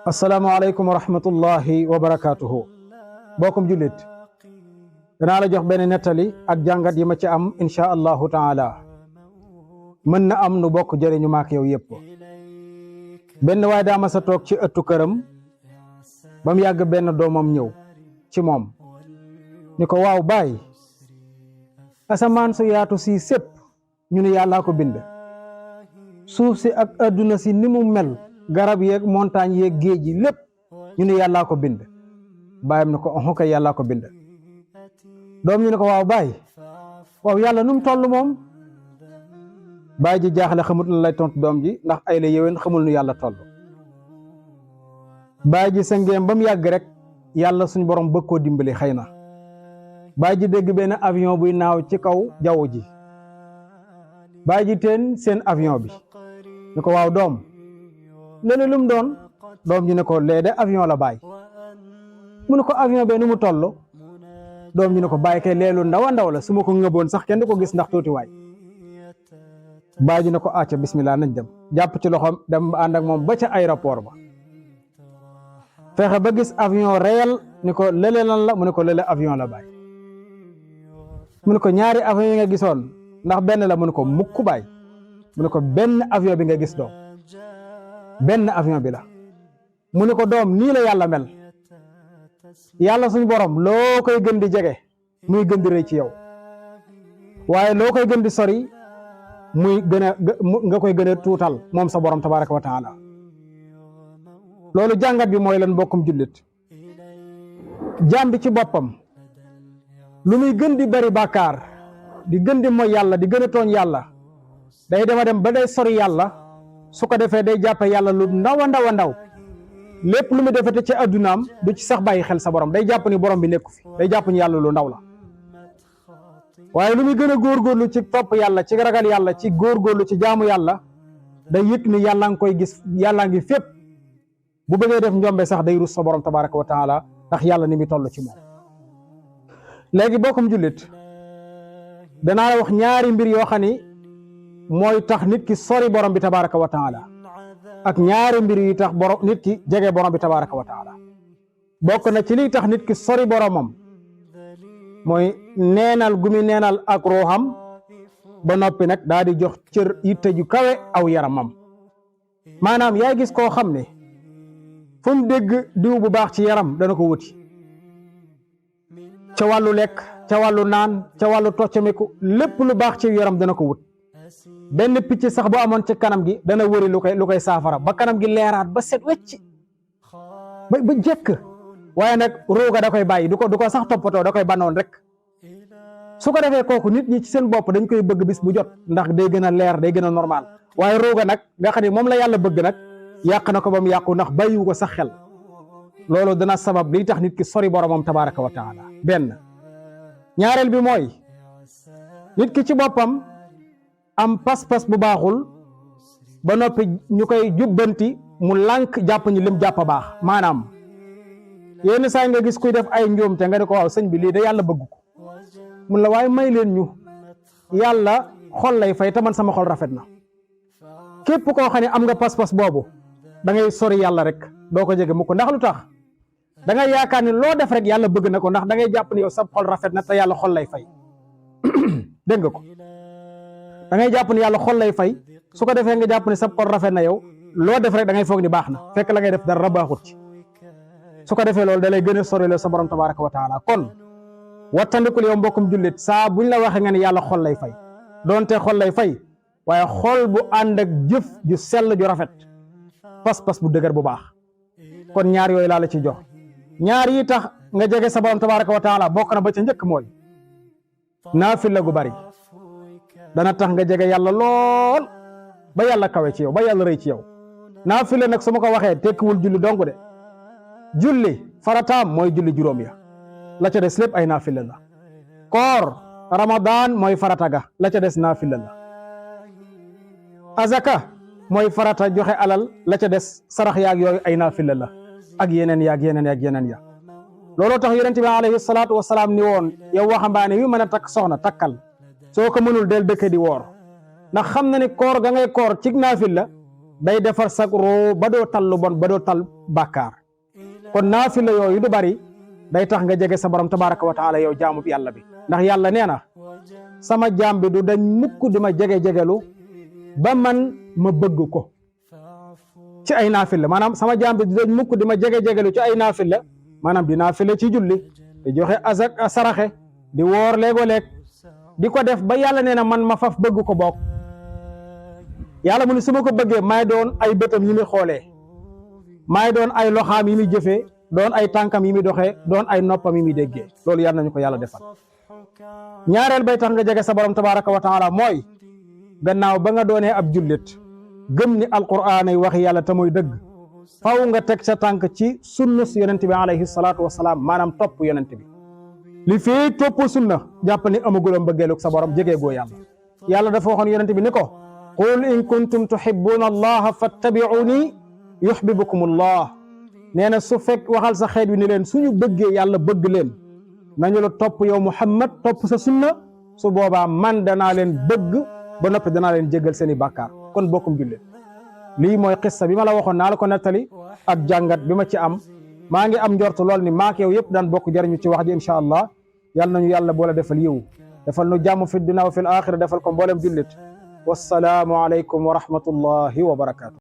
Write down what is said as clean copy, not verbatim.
asalaamaaleykum wa rahmatullahi wa barakaatuhu bokkum jullit danaa la jox benn nettali ak jàngat yi ma ci am insha allahu taala mën na am nu bokk jëriñu maak yow yëpp. benn waaye daa ma sa toog ci ëttu këram ba mu yàgg benn doomam ñëw ci moom ni ko waaw baay asamaan su yaatu si sépp ñu ne yàllaa ko bind, suuf si ak adduna si ni mu mel, garab yeeg montagne yeeg géej yi lépp ñu ne yàllaa ko bind. baayam ne ko oxo kay yàllaa ko bind. doom ñu ne ko waaw baay waaw yàlla nu mu toll moom. baay ji jaaxle xamut lan lay tontu doom ji ndax ay la yéwén xamul nu yàlla toll. baay ji sëngeem ba mu yàgg rek yàlla suñ borom bëgg koo dimbali xëy na. baay ji dégg benn avion buy naaw ci kaw jaww ji. baay ji teen seen avion bi ni ko waaw doom léeg lu mu doon. doom ji ne ko lee de avion la baay. mu ne ko avion bee nu mu toll. doom ji ne ko baay kay leelu ndaw a ndaw la su ma ko ngëboon sax kenn du ko gis ndax tuuti waay. baay ji ne ko acca bismillah nañ dem jàpp ci loxoom dem ba ànd ak moom ba ca aéroport ba. fexe ba gis avion réel ni ko lële lan la mu ne ko lële avion la baay. mu ne ko ñaari avion yi nga gisoon ndax benn la mu ne ko mukk baay. mu ne ko benn avion bi nga gis doom benn avion bi la. mu ne ko doom nii la yàlla mel. yàlla suñu borom loo koy gën di jege muy gën di rëy ci yow, waaye loo koy gën di sori muy gën a nga koy gën a tuutal moom sa borom tabaraka wa taala. loolu jàngat bi mooy lan mbokkum jullit. jaam bi ci boppam lu muy gën di bari bàkkaar di gën di mooy yàlla di gën a tooñ yàlla day dema dem ba day sori yàlla. su ko defee day jàppe yàlla lu ndaw a ndaw a ndaw. lépp lu mu defete ci addunaam du ci sax bàyyi xel sa borom day jàpp ni borom bi nekku fi, day jàpp ni yàlla lu ndaw la. waaye lu muy gën a góorgóorlu ci topp yàlla ci ragal yàlla ci góorgóorlu ci jaamu yàlla day yëg ni yàlla nga koy gis, yàlla ngi fépp. bu bëggee def njombe sax day rus sa borom tabaraka wa taala ndax yàlla ni muy toll ci moom. léegi bokkum jullit danaa la wax ñaari mbir yoo xam ni mooy tax nit ki sori borom bi tabaraka wa taala ak ñaari mbir yi tax borom nit ki jege borom bi tabaraka wa taala. bokk na ci liy tax nit ki sori boromam mooy neenal gu muy neenal ak ruuxam ba noppi nag daa di jox cër yitte ju kawe aw yaramam. maanaam yaay gis koo xam ne fu mu dégg diw bu baax ci yaram dana ko wuti, ca wàllu lekk ca wàllu naan ca wàllu toccamiku lépp lu baax ci yaram dana ko wut. benn picc sax bu amoon ci kanam gi dana wëri lu koy saafara ba kanam gi leeraat ba set wecc ba jekk. waaye nag rooga da koy bàyyi du ko sax toppatoo da koy banoon rek. su ko defee kooku nit ñi ci seen bopp dañ koy bëgg bis bu jot ndax day gën a leer day gën a normal. waaye rooga nag nga xam ne moom la yàlla bëgg nag yàq na ko ba mu yàqu ndax bàyyiwu ko sax xel. loolu dana sabab liy tax nit ki sori boromam tabaraka wa taala. benn ñaareel bi mooy nit ki ci boppam am pas-pas bu baaxul ba noppi ñu koy jubbanti mu lànk jàpp ñi lim jàpp baax. maanaam yenn saa nga gis kuy def ay njuumte nga ne ko waaw sëñ bi lii de yàlla bëgg ko mun la waaye may leen ñu yàlla xol lay fay te man sama xol rafet na. képp koo xam ne am nga pas-pas boobu da ngay sori yàlla rek doo ko jege mukk. ndax lu tax da ngay yaakaar ni loo def rek yàlla bëgg na ko ndax da ngay jàpp ni yow sa xol rafet na te yàlla xol lay fay. dégg nga ko da ngay jàpp ni yàlla xol lay fay su ko defee nga jàpp ni sa xol rafet na yow loo def rek da ngay foog ni baax na fekk la ngay def dara baaxut ci. su ko defee loolu da lay gën a sori la sa borom tabaraka wa taala. kon wattandikul yow mbokkum jullit saa buñ la waxee nga ni yàlla xol lay fay doonte xol lay fay waaye xol bu ànd ak jëf ju sell ju rafet pas-pas bu dëgër bu baax. kon ñaar yooyu laa la ci jox. ñaar yi tax nga jege sa borom tabaraka wa taala bokk na ba ca njëkk mooy naafila gu bari dana tax nga jege yàlla lool ba yàlla kawe ci yow ba yàlla rëy ci yow. naafila nag su ma ko waxee tekkiwul julli dong de. julli farataam mooy julli juróom ya la ca des lépp ay naafila la. koor ramadan mooy farata ga la ca des naafila la. azaka mooy farata joxe alal la ca des sarax yaag yooyu ay naafila la ak yeneen yaag yeneen ya. looloo tax yonent bi alayhi salaatu wasalaam ni woon yow waxambaane wi mën a takk soxna takkal soo ko mënul del dëkk di woor ndax xam na ni koor ga ngay koor ci naafila day defar sag roo ba doo tal lu bon ba doo tal bàkkaar kon naafila yooyu du bari day tax nga jege sa borom tabaraka wa taala yow jaamu bi yàlla bi ndax yàlla nee na sama jaam bi du dañ mukk di ma jege-jegelu ba man ma bëgg ko ci ay naafila maanaam sama jaam bi du dañ mukk di ma jege-jegelu ci ay naafila maanaam di naafila ci julli di joxe azak saraxe di woor léego-léeg di ko def ba yàlla nee na man ma faf bëgg ko bokk yàlla mu ne su ma ko bëggee maay doon ay bëtam yi muy xoolee maay doon ay loxaam yi muy jëfee doon ay tànkam yi muy doxee doon ay noppam yi muy déggee loolu yàlla nañu ko yàlla defal ñaareel bay tax nga jege sa borom tabaraka wa taala mooy gannaaw ba nga doonee ab jullit gëm ni alquraan ay waxi yàlla te muy dëgg faw nga teg sa tànk ci sunna si yonent bi alayhi salaatu wasalaam maanaam topp yonent bi li fii topp sunna jàpp ni amaguloo mbëggeelug sa borom jegee goo yàlla yàlla dafa waxoon yonent bi ni ko qul in kuntum tuhibbuna allaha fattabi'uni yuhibbukum allah nee na su fekk waxal sa xeet wi ni leen suñu bëggee yàlla bëgg leen nañu la topp yow Muhammad topp sa sunna su boobaa man danaa leen bëgg ba noppi danaa leen jéggal seeni bàkkaar kon bokkum jullit lii mooy xissa bi ma la waxoon naa la ko nettali ak jàngat bi ma ci am maa ngi am njortu lool ni maak yow yëpp daan bokk jariñu ci wax ji insha allah yàlla nañu yàlla boole defal yiw defal nu jàmm fi dunya wa fil axira defal ko mboolem jullit wassalaamu aleykum wa rahmatullahi wa barakaatu